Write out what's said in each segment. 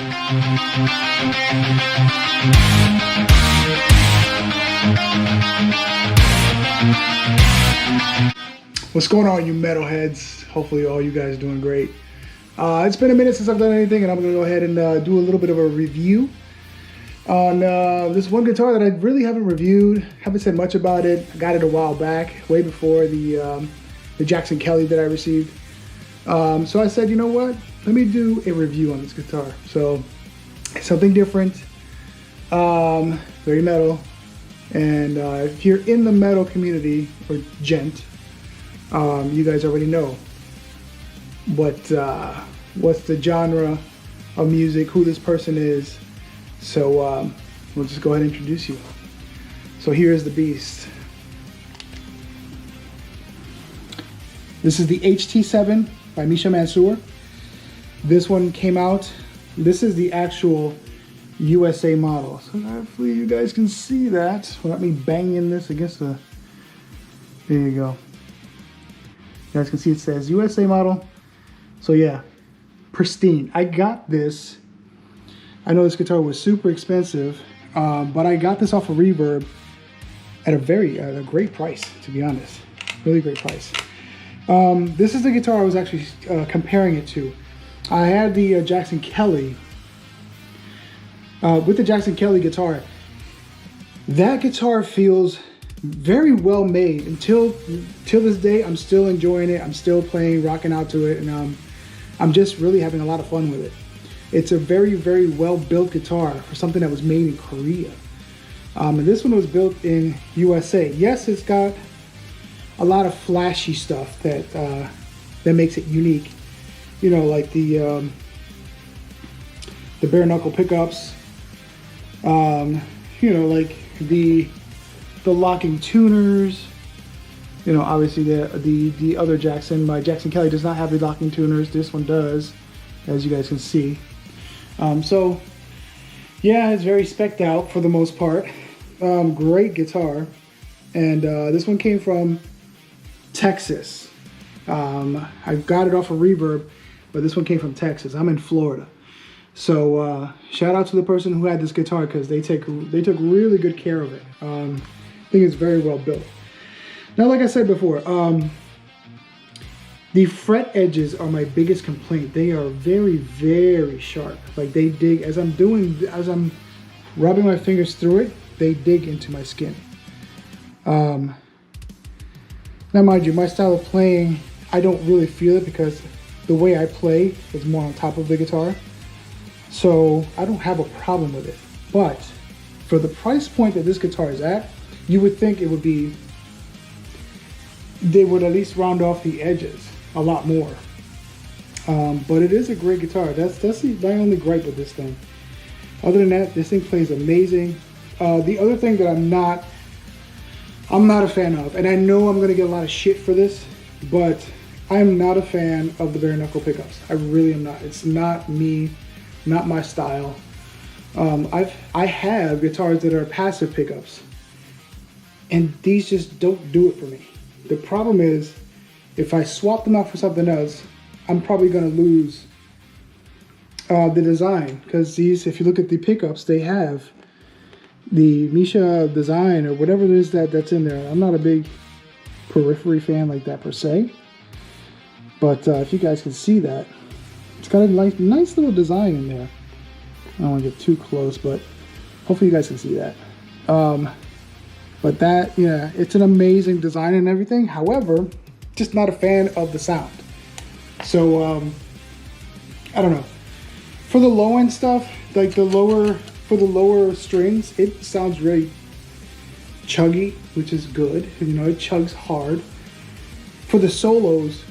What's going on, you metalheads? Hopefully all you guys are doing great. It's been a minute since I've done anything, and I'm gonna go ahead and do a little bit of a review on this one guitar that I really haven't reviewed. Haven't said much about it. I got it a while back, way before the Jackson Kelly that I received. So I said, you know what? Let me do a review on this guitar. So something different, very metal. And if you're in the metal community, or gent, you guys already know what's the genre of music, who this person is. So we'll just go ahead and introduce you. So here's the beast. This is the HT7 by Misha Mansoor. This one came out, this is the actual USA model. So hopefully you guys can see that without me banging this against the, there you go. You guys can see it says USA model. So yeah, pristine. I got this, I know this guitar was super expensive, but I got this off of Reverb at a great price, to be honest. Really great price. This is the guitar I was actually comparing it to. I had the Jackson Kelly. With the Jackson Kelly guitar, that guitar feels very well made. Till this day, I'm still enjoying it. I'm still playing, rocking out to it, and I'm just really having a lot of fun with it. It's a very, very well built guitar for something that was made in Korea. And this one was built in USA. Yes, it's got a lot of flashy stuff that makes it unique. You know, like the bare knuckle pickups. You know, like the locking tuners. You know, obviously the other Jackson, my Jackson Kelly, does not have the locking tuners. This one does, as you guys can see. So yeah, it's very spec'd out for the most part. Great guitar, and this one came from Texas. I got it off of Reverb, but this one came from Texas. I'm in Florida. So shout out to the person who had this guitar, because they took really good care of it. I think it's very well built. Now, like I said before, the fret edges are my biggest complaint. They are very, very sharp. Like, they dig, as I'm rubbing my fingers through it, they dig into my skin. Now, mind you, my style of playing, I don't really feel it because the way I play is more on top of the guitar. So I don't have a problem with it. But for the price point that this guitar is at, you would think it would be, they would at least round off the edges a lot more. But it is a great guitar. That's my only gripe with this thing. Other than that, this thing plays amazing. The other thing that I'm not a fan of, and I know I'm gonna get a lot of shit for this, but I'm not a fan of the bare knuckle pickups. I really am not. It's not me, not my style. I have guitars that are passive pickups, and these just don't do it for me. The problem is, if I swap them out for something else, I'm probably gonna lose the design, because these, if you look at the pickups, they have the Misha design or whatever it is that's in there. I'm not a big periphery fan like that per se, but if you guys can see that, it's got a nice little design in there. I don't want to get too close, but hopefully you guys can see that. But that, yeah, it's an amazing design and everything. However, just not a fan of the sound. So I don't know. For the low end stuff, like for the lower strings, it sounds really chuggy, which is good. You know, it chugs hard. For the solos,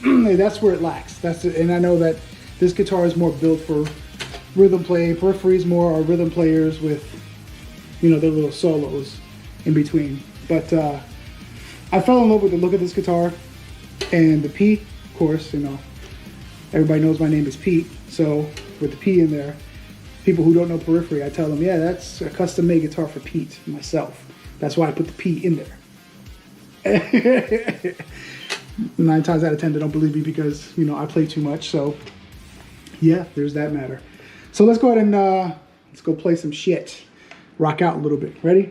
that's where it lacks. And I know that this guitar is more built for rhythm play. Peripheries more are rhythm players with, you know, their little solos in between. But I fell in love with the look of this guitar, and the Pete, of course, you know, everybody knows my name is Pete. So with the P in there, people who don't know periphery, I tell them, yeah, that's a custom made guitar for Pete, myself. That's why I put the P in there. 9 times out of 10 they don't believe me because, you know, I play too much. So yeah, there's that matter. So let's go ahead and let's go play some shit. Rock out a little bit. Ready?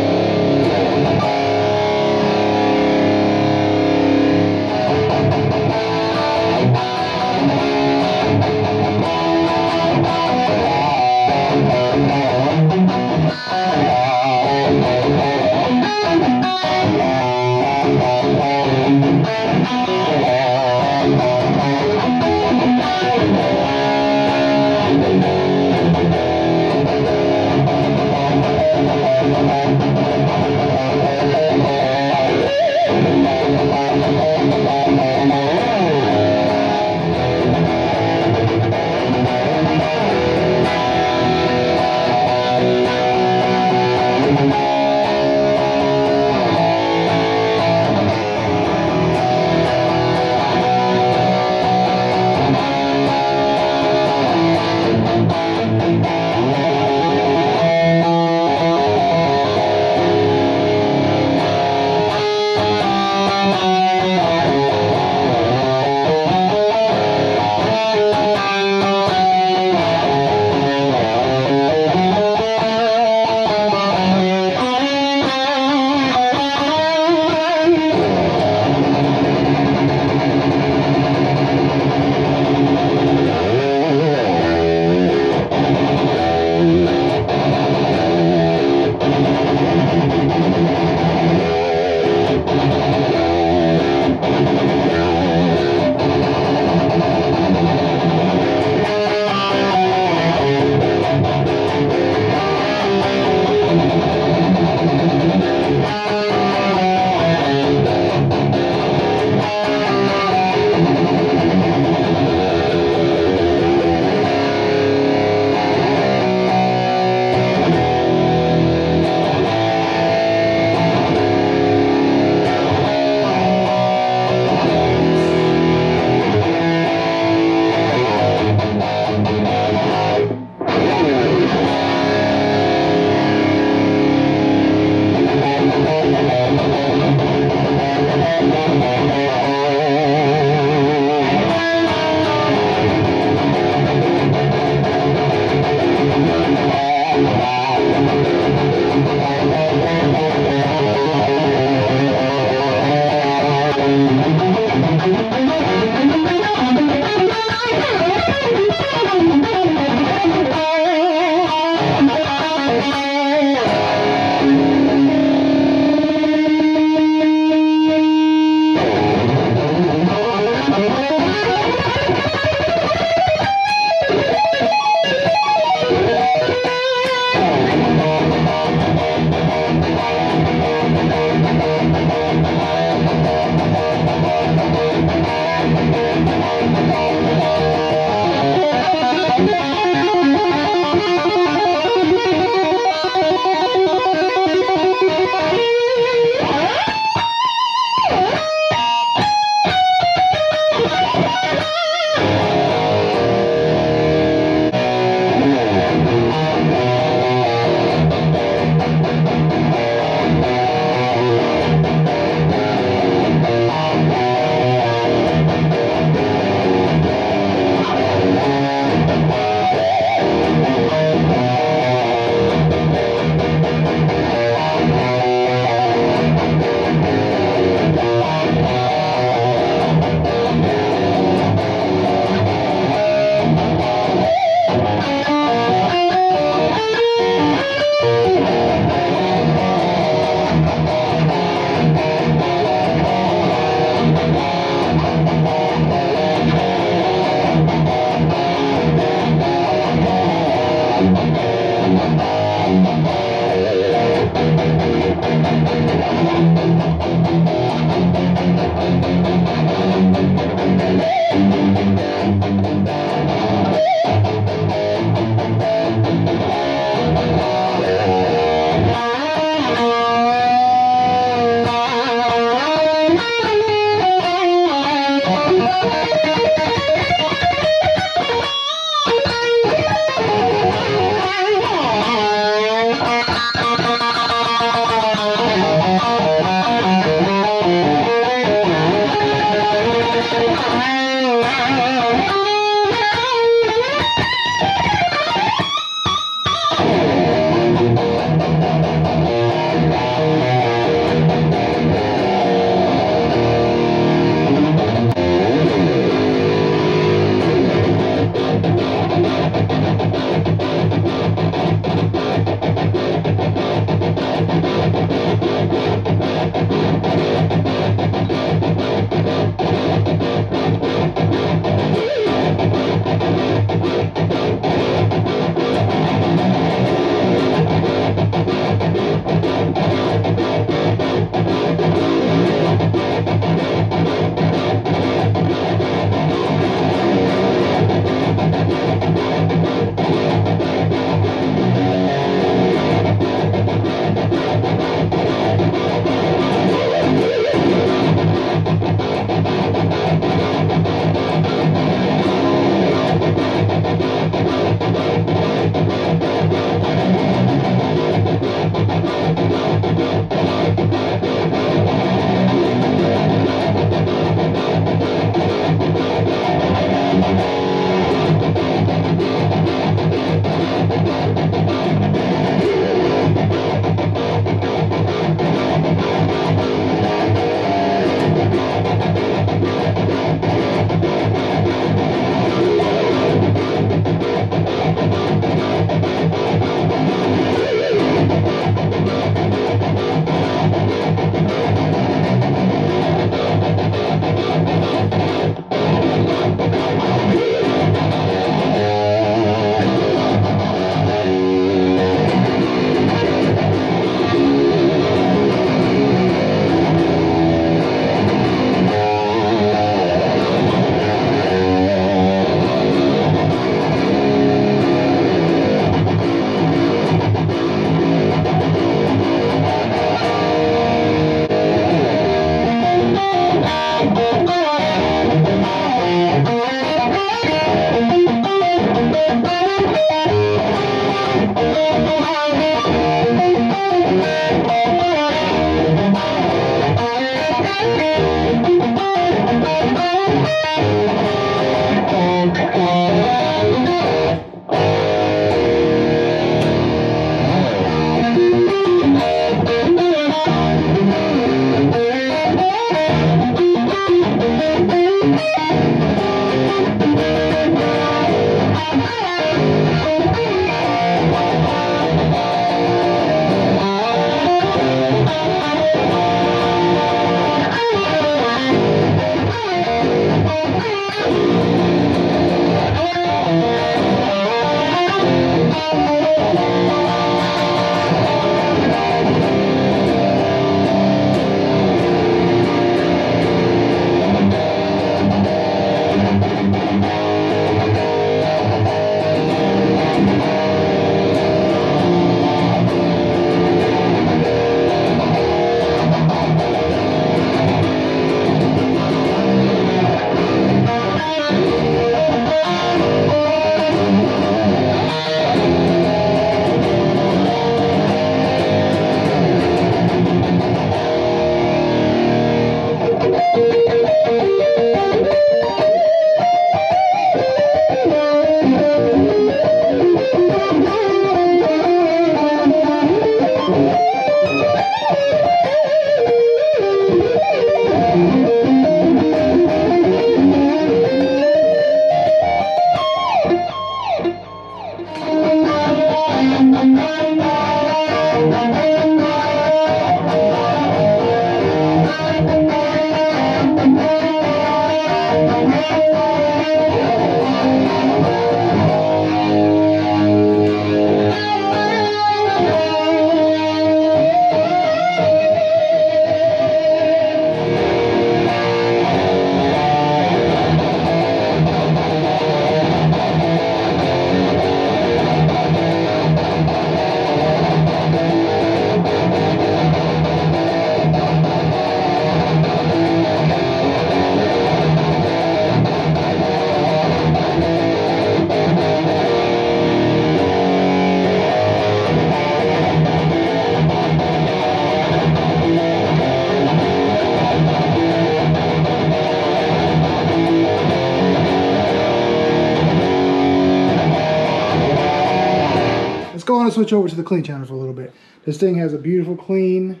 want to switch over to the clean channel for a little bit. This thing has a beautiful clean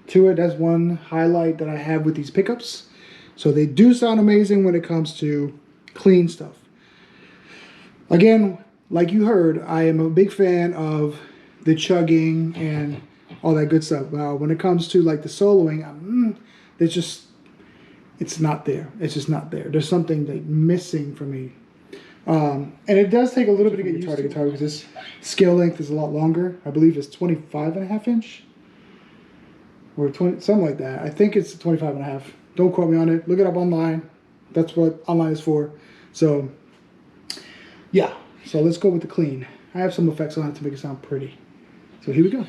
to it. That's one highlight that I have with these pickups. So they do sound amazing when it comes to clean stuff. Again, like you heard, I am a big fan of the chugging and all that good stuff. When it comes to like the soloing, it's not there. It's just not there. There's something like missing for me. And it does take a little bit to get used to guitar because this scale length is a lot longer. I believe it's 25.5 inch or 20, something like that. I think it's 25.5. Don't quote me on it. Look it up online. That's what online is for. So yeah, so let's go with the clean. I have some effects on it to make it sound pretty. So here we go.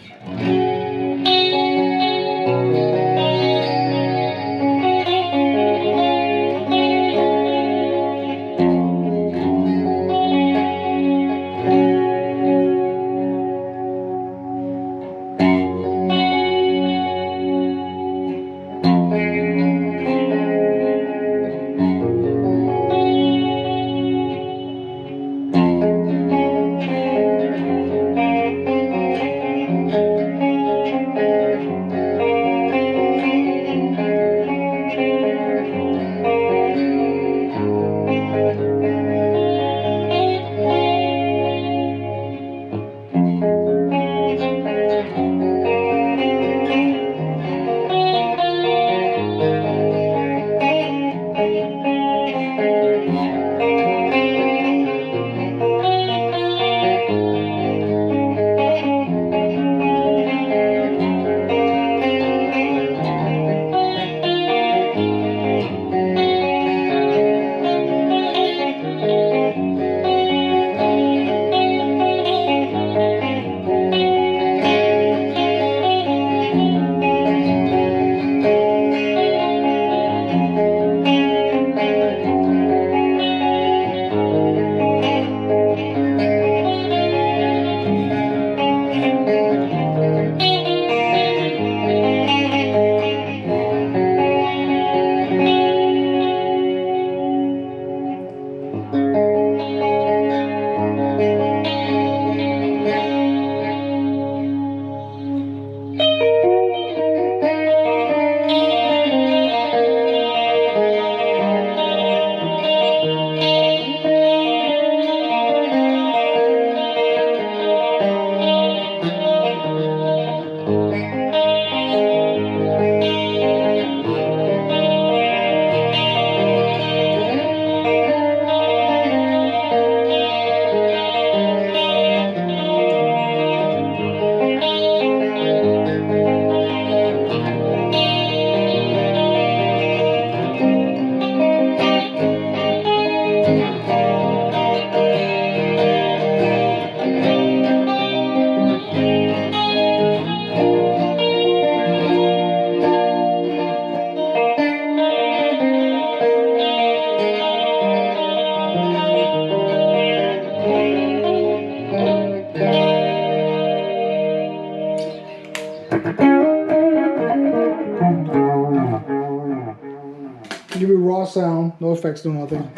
Give you raw sound, no effects, no nothing.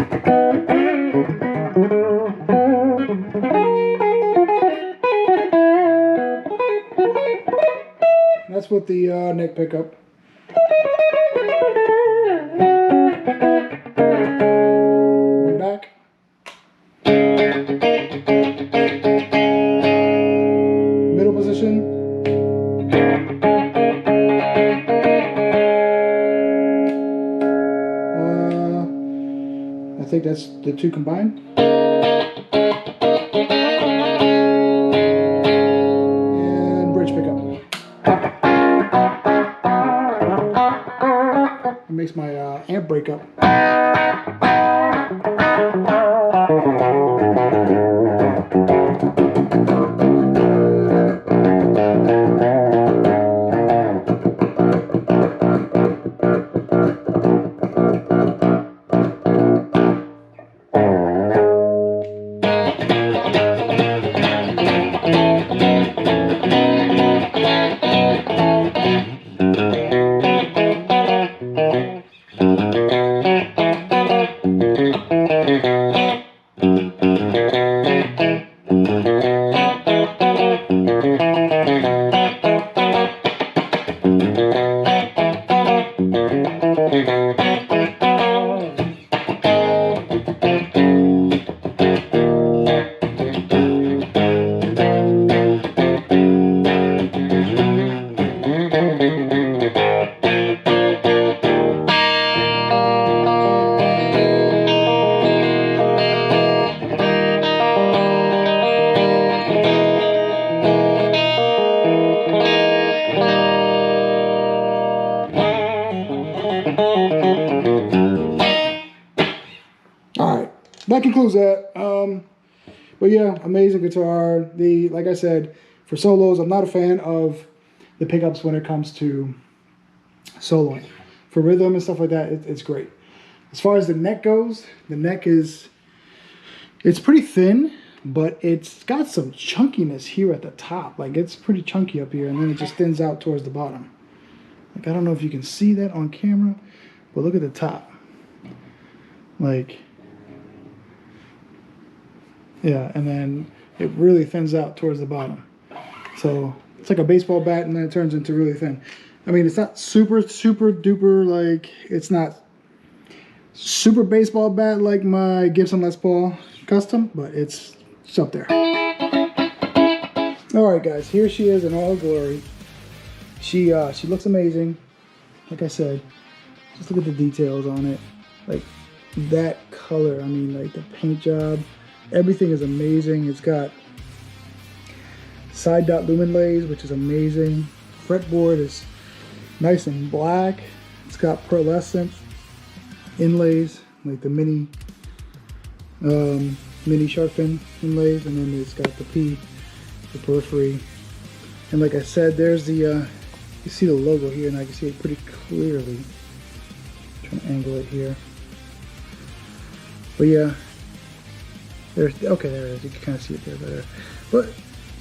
That's with the neck pickup. One back. Middle position. I think that's the two combined. And bridge pickup. It makes my amp break up. that concludes that. But yeah, amazing guitar. Like I said, for solos, I'm not a fan of the pickups when it comes to soloing. For rhythm and stuff like that, it's great. As far as the neck goes, the neck it's pretty thin, but it's got some chunkiness here at the top. Like, it's pretty chunky up here, and then it just thins out towards the bottom. Like, I don't know if you can see that on camera, but look at the top. Like, yeah, and then it really thins out towards the bottom. So it's like a baseball bat, and then it turns into really thin. I mean, it's not super duper, like, it's not super baseball bat like my Gibson Les Paul Custom, but it's up there. All right, guys, here she is in all glory. She looks amazing. Like I said, just look at the details on it. Like, that color, I mean, like the paint job, everything is amazing. It's got side dot lumen lays, which is amazing. Fretboard is nice and black. It's got pearlescent inlays, like the mini shark fin inlays, and then it's got the periphery. And like I said, there's the you see the logo here, and I can see it pretty clearly. I'm trying to angle it here, but yeah, there it is. You can kind of see it there. But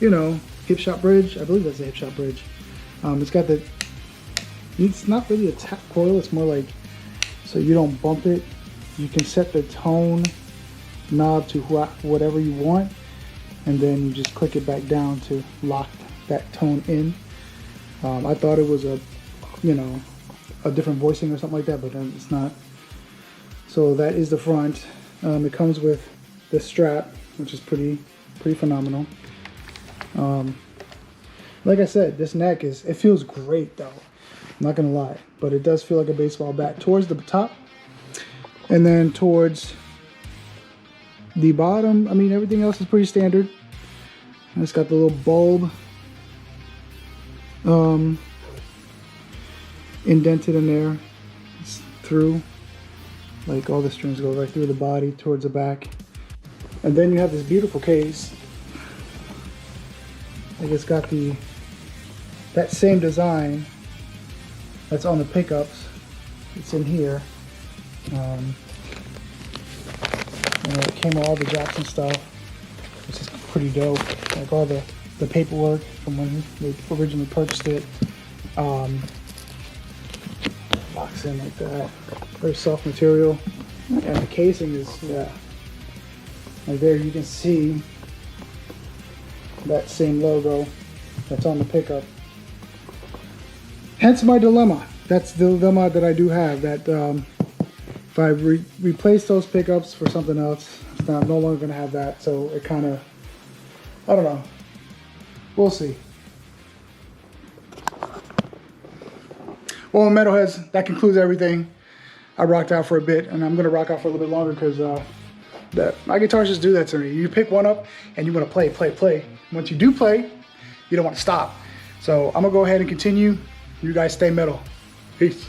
you know, hip shot bridge. I believe that's a hip shot bridge. It's got it's not really a tap coil. It's more like, so you don't bump it. You can set the tone knob to whatever you want, and then you just click it back down to lock that tone in. I thought it was a different voicing or something like that, but it's not. So that is the front. It comes with the strap, which is pretty phenomenal. Like I said, this neck it feels great though. I'm not gonna lie, but it does feel like a baseball bat towards the top, and then towards the bottom. I mean, everything else is pretty standard. And it's got the little bulb indented in there. It's through, like, all the strings go right through the body towards the back. And then you have this beautiful case. Like, it's got that same design that's on the pickups. It's in here. And it came with all the Jackson stuff, which is pretty dope. Like all the paperwork from when they originally purchased it. Locks in like that. Very soft material. And the casing is, yeah. Like there you can see that same logo that's on the pickup. Hence my dilemma. That's the dilemma that I do have, that if I replace those pickups for something else, I'm no longer going to have that. So it kind of, I don't know. We'll see. Well, metalheads, that concludes everything. I rocked out for a bit, and I'm going to rock out for a little bit longer because my guitars just do that to me. You pick one up and you want to play. Once you do play, you don't want to stop. So I'm going to go ahead and continue. You guys stay metal. Peace.